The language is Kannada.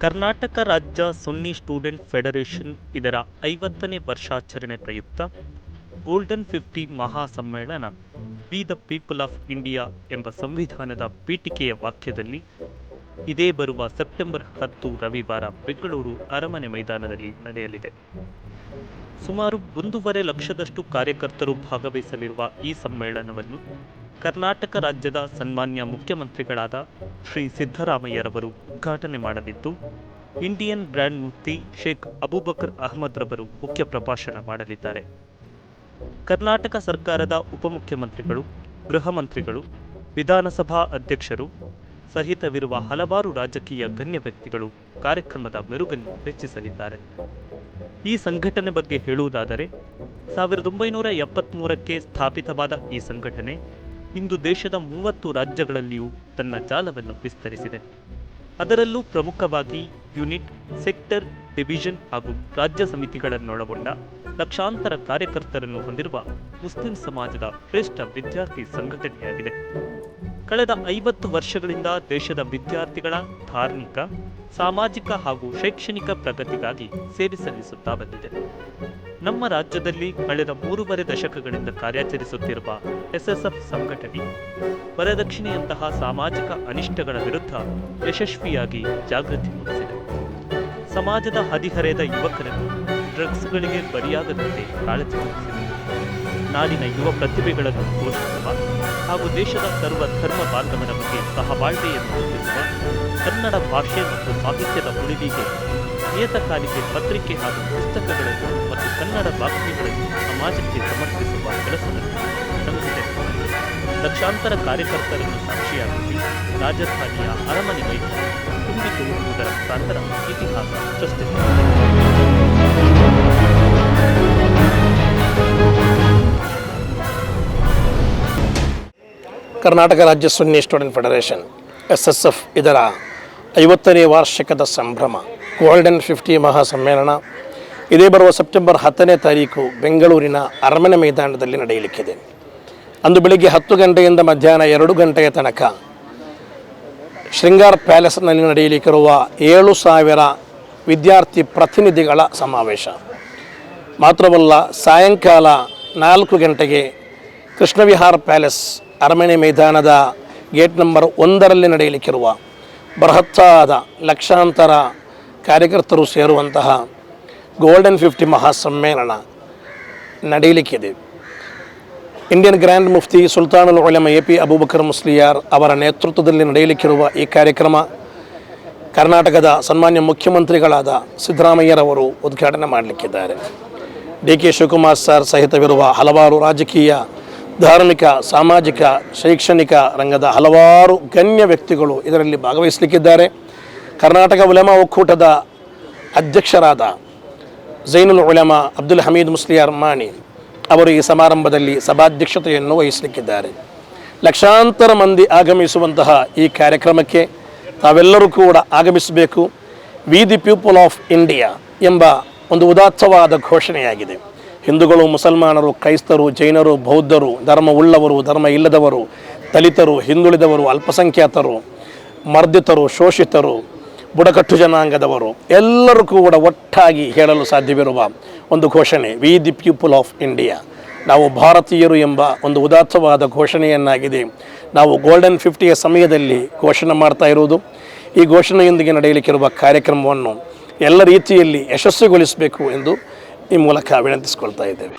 ಕರ್ನಾಟಕ ರಾಜ್ಯ ಸುನ್ನಿ ಸ್ಟೂಡೆಂಟ್ ಫೆಡರೇಷನ್ ಇದರ 50ನೇ ವರ್ಷಾಚರಣೆ ಪ್ರಯುಕ್ತ ಗೋಲ್ಡನ್ 50 ಮಹಾಸಮ್ಮೇಳನ we the people of India ಎಂಬ ಸಂವಿಧಾನದ ಪೀಠಿಕೆಯ ವಾಕ್ಯದಲ್ಲಿ ಇದೇ ಬರುವ ಸೆಪ್ಟೆಂಬರ್ 10 ರವಿವಾರ ಬೆಂಗಳೂರು ಅರಮನೆ ಮೈದಾನದಲ್ಲಿ ನಡೆಯಲಿದೆ. ಸುಮಾರು 1.5 ಲಕ್ಷದಷ್ಟು ಕಾರ್ಯಕರ್ತರು ಭಾಗವಹಿಸಲಿರುವ ಈ ಸಮ್ಮೇಳನವನ್ನು ಕರ್ನಾಟಕ ರಾಜ್ಯದ ಸನ್ಮಾನ್ಯ ಮುಖ್ಯಮಂತ್ರಿಗಳಾದ ಶ್ರೀ ಸಿದ್ದರಾಮಯ್ಯರವರು ಉದ್ಘಾಟನೆ ಮಾಡಲಿದ್ದು, ಇಂಡಿಯನ್ ಗ್ರ್ಯಾಂಡ್ ಮುಫ್ತಿ ಶೇಖ್ ಅಬೂಬಕರ್ ಅಹಮದ್ ರವರು ಮುಖ್ಯ ಪ್ರಭಾಷಣ ಮಾಡಲಿದ್ದಾರೆ. ಕರ್ನಾಟಕ ಸರ್ಕಾರದ ಉಪಮುಖ್ಯಮಂತ್ರಿಗಳು, ಗೃಹ ಮಂತ್ರಿಗಳು, ವಿಧಾನಸಭಾ ಅಧ್ಯಕ್ಷರು ಸಹಿತವಿರುವ ಹಲವಾರು ರಾಜಕೀಯ ಗಣ್ಯ ವ್ಯಕ್ತಿಗಳು ಕಾರ್ಯಕ್ರಮದ ಮೆರುಗನ್ನು ಹೆಚ್ಚಿಸಲಿದ್ದಾರೆ. ಈ ಸಂಘಟನೆ ಬಗ್ಗೆ ಹೇಳುವುದಾದರೆ 1973ಕ್ಕೆ ಸ್ಥಾಪಿತವಾದ ಈ ಸಂಘಟನೆ ಇಂದು ದೇಶದ 30 ರಾಜ್ಯಗಳಲ್ಲಿಯೂ ತನ್ನ ಜಾಲವನ್ನು ವಿಸ್ತರಿಸಿದೆ. ಅದರಲ್ಲೂ ಪ್ರಮುಖವಾಗಿ ಯೂನಿಟ್, ಸೆಕ್ಟರ್, ಡಿವಿಷನ್ ಹಾಗೂ ರಾಜ್ಯ ಸಮಿತಿಗಳನ್ನೊಳಗೊಂಡ ಲಕ್ಷಾಂತರ ಕಾರ್ಯಕರ್ತರನ್ನು ಹೊಂದಿರುವ ಮುಸ್ಲಿಂ ಸಮಾಜದ ಶ್ರೇಷ್ಠ ವಿದ್ಯಾರ್ಥಿ ಸಂಘಟನೆಯಾಗಿದೆ. ಕಳೆದ 50 ವರ್ಷಗಳಿಂದ ದೇಶದ ವಿದ್ಯಾರ್ಥಿಗಳ ಧಾರ್ಮಿಕ, ಸಾಮಾಜಿಕ ಹಾಗೂ ಶೈಕ್ಷಣಿಕ ಪ್ರಗತಿಗಾಗಿ ಸೇವೆ ಸಲ್ಲಿಸುತ್ತಾ ಬಂದಿದೆ. ನಮ್ಮ ರಾಜ್ಯದಲ್ಲಿ ಕಳೆದ 3.5 ದಶಕಗಳಿಂದ ಕಾರ್ಯಾಚರಿಸುತ್ತಿರುವ SSF ಸಂಘಟನೆ ವರದಕ್ಷಿಣೆಯಂತಹ ಸಾಮಾಜಿಕ ಅನಿಷ್ಟಗಳ ವಿರುದ್ಧ ಯಶಸ್ವಿಯಾಗಿ ಜಾಗೃತಿ ಮೂಡಿಸಿದೆ. ಸಮಾಜದ ಹದಿಹರೆಯದ ಯುವಕರನ್ನು ಡ್ರಗ್ಸ್ಗಳಿಗೆ ಬಲಿಯಾಗದಂತೆ ಕಾಳಜಿ ವಹಿಸಿದೆ. ನಾಡಿನ ಯುವ ಪ್ರತಿಭೆಗಳನ್ನು ಪೋಷಿಸುವ ಹಾಗೂ ದೇಶದ ಸರ್ವ ಧರ್ಮ ಬಾಂಧವರ ಬಗ್ಗೆ ಸಹಬಾಳ್ವೆಯನ್ನು ರೂಪಿಸುವ, ಕನ್ನಡ ಭಾಷೆ ಮತ್ತು ಸಾಹಿತ್ಯದ ಉಳಿವಿಗೆ ನಿಯತಕಾಲಿಕೆ, ಪತ್ರಿಕೆ ಹಾಗೂ ಪುಸ್ತಕಗಳನ್ನು ಮತ್ತು ಕನ್ನಡ ಬಾಕ್ತಿಗಳನ್ನು ಸಮಾಜಕ್ಕೆ ಸಮರ್ಪಿಸುವ ಕೆಲಸವನ್ನು ಸಂಘಟನೆ ಮಾಡಿದೆ. ಲಕ್ಷಾಂತರ ಕಾರ್ಯಕರ್ತರನ್ನು ಸಾಕ್ಷಿಯಾಗಿಸಿ ರಾಜಧಾನಿಯ ಅರಮನೆ ಮೈದಾನ ತುಂಬಿ ತುಳುಕುವುದರ ಮುಖಾಂತರ ಇತಿಹಾಸ ಸೃಷ್ಟಿಸಿದೆ. ಕರ್ನಾಟಕ ರಾಜ್ಯ ಸುನ್ನಿ ಸ್ಟೂಡೆಂಟ್ ಫೆಡರೇಷನ್ SSF ಇದರ 50ನೇ ವಾರ್ಷಿಕದ ಸಂಭ್ರಮ ಗೋಲ್ಡನ್ 50 ಮಹಾಸಮ್ಮೇಳನ ಇದೇ ಬರುವ ಸೆಪ್ಟೆಂಬರ್ 10ನೇ ತಾರೀಕು ಬೆಂಗಳೂರಿನ ಅರಮನೆ ಮೈದಾನದಲ್ಲಿ ನಡೆಯಲಿಕ್ಕಿದೆ. ಅಂದು ಬೆಳಿಗ್ಗೆ 10 ಗಂಟೆಯಿಂದ ಮಧ್ಯಾಹ್ನ 2 ಗಂಟೆಯ ತನಕ ಶೃಂಗಾರ್ ಪ್ಯಾಲೇಸ್ನಲ್ಲಿ ನಡೆಯಲಿಕ್ಕಿರುವ 7,000 ವಿದ್ಯಾರ್ಥಿ ಪ್ರತಿನಿಧಿಗಳ ಸಮಾವೇಶ ಮಾತ್ರವಲ್ಲ, ಸಾಯಂಕಾಲ 4 ಗಂಟೆಗೆ ಕೃಷ್ಣವಿಹಾರ ಪ್ಯಾಲೇಸ್ ಅರಮನೆ ಮೈದಾನದ ಗೇಟ್ ನಂಬರ್ 1ರಲ್ಲಿ ನಡೆಯಲಿಕ್ಕಿರುವ ಬೃಹತ್ತಾದ ಲಕ್ಷಾಂತರ ಕಾರ್ಯಕರ್ತರು ಸೇರುವಂತಹ ಗೋಲ್ಡನ್ 50 ಮಹಾಸಮ್ಮೇಳನ ನಡೆಯಲಿಕ್ಕಿದೆ. ಇಂಡಿಯನ್ ಗ್ರ್ಯಾಂಡ್ ಮುಫ್ತಿ ಸುಲ್ತಾನುಲ್ ಉಲಮಾ AP ಅಬೂಬಕರ್ ಮುಸ್ಲಿಯಾರ್ ಅವರ ನೇತೃತ್ವದಲ್ಲಿ ನಡೆಯಲಿಕ್ಕಿರುವ ಈ ಕಾರ್ಯಕ್ರಮ ಕರ್ನಾಟಕದ ಸನ್ಮಾನ್ಯ ಮುಖ್ಯಮಂತ್ರಿಗಳಾದ ಸಿದ್ದರಾಮಯ್ಯರವರು ಉದ್ಘಾಟನೆ ಮಾಡಲಿಕ್ಕಿದ್ದಾರೆ. DK ಶಿವಕುಮಾರ್ ಸರ್ ಸಹಿತವಿರುವ ಹಲವಾರು ರಾಜಕೀಯ, ಧಾರ್ಮಿಕ, ಸಾಮಾಜಿಕ, ಶೈಕ್ಷಣಿಕ ರಂಗದ ಹಲವಾರು ಗಣ್ಯ ವ್ಯಕ್ತಿಗಳು ಇದರಲ್ಲಿ ಭಾಗವಹಿಸಲಿಕ್ಕಿದ್ದಾರೆ. ಕರ್ನಾಟಕ ಉಲಮಾ ಒಕ್ಕೂಟದ ಅಧ್ಯಕ್ಷರಾದ ಝೈನುಲ್ ಉಲಮಾ ಅಬ್ದುಲ್ ಹಮೀದ್ ಮುಸ್ಲಿಯಾರ್ ಮಾಣಿ ಅವರು ಈ ಸಮಾರಂಭದಲ್ಲಿ ಸಭಾಧ್ಯಕ್ಷತೆಯನ್ನು ವಹಿಸಲಿಕ್ಕಿದ್ದಾರೆ. ಲಕ್ಷಾಂತರ ಮಂದಿ ಆಗಮಿಸುವಂತಹ ಈ ಕಾರ್ಯಕ್ರಮಕ್ಕೆ ತಾವೆಲ್ಲರೂ ಕೂಡ ಆಗಮಿಸಬೇಕು. We the people of India ಎಂಬ ಒಂದು ಉದಾತ್ತವಾದ ಘೋಷಣೆಯಾಗಿದೆ. ಹಿಂದೂಗಳು, ಮುಸಲ್ಮಾನರು, ಕ್ರೈಸ್ತರು, ಜೈನರು, ಬೌದ್ಧರು, ಧರ್ಮ ಉಳ್ಳವರು, ಧರ್ಮ ಇಲ್ಲದವರು, ದಲಿತರು, ಹಿಂದುಳಿದವರು, ಅಲ್ಪಸಂಖ್ಯಾತರು, ಮರ್ದಿತರು, ಶೋಷಿತರು, ಬುಡಕಟ್ಟು ಜನಾಂಗದವರು ಎಲ್ಲರೂ ಕೂಡ ಒಟ್ಟಾಗಿ ಹೇಳಲು ಸಾಧ್ಯವಿರುವ ಒಂದು ಘೋಷಣೆ V the people of India. ನಾವು ಭಾರತೀಯರು ಎಂಬ ಒಂದು ಉದಾತ್ತವಾದ ಘೋಷಣೆಯನ್ನಾಗಿದೆ ನಾವು ಗೋಲ್ಡನ್ 50ಯ ಸಮಯದಲ್ಲಿ ಘೋಷಣೆ ಮಾಡ್ತಾ ಇರುವುದು. ಈ ಘೋಷಣೆಯೊಂದಿಗೆ ನಡೆಯಲಿಕ್ಕಿರುವ ಕಾರ್ಯಕ್ರಮವನ್ನು ಎಲ್ಲ ರೀತಿಯಲ್ಲಿ ಯಶಸ್ವಿಗೊಳಿಸಬೇಕು ಎಂದು ಈ ಮೂಲಕ ವಿನಂತಿಸಿಕೊಳ್ತಾ ಇದ್ದೇವೆ.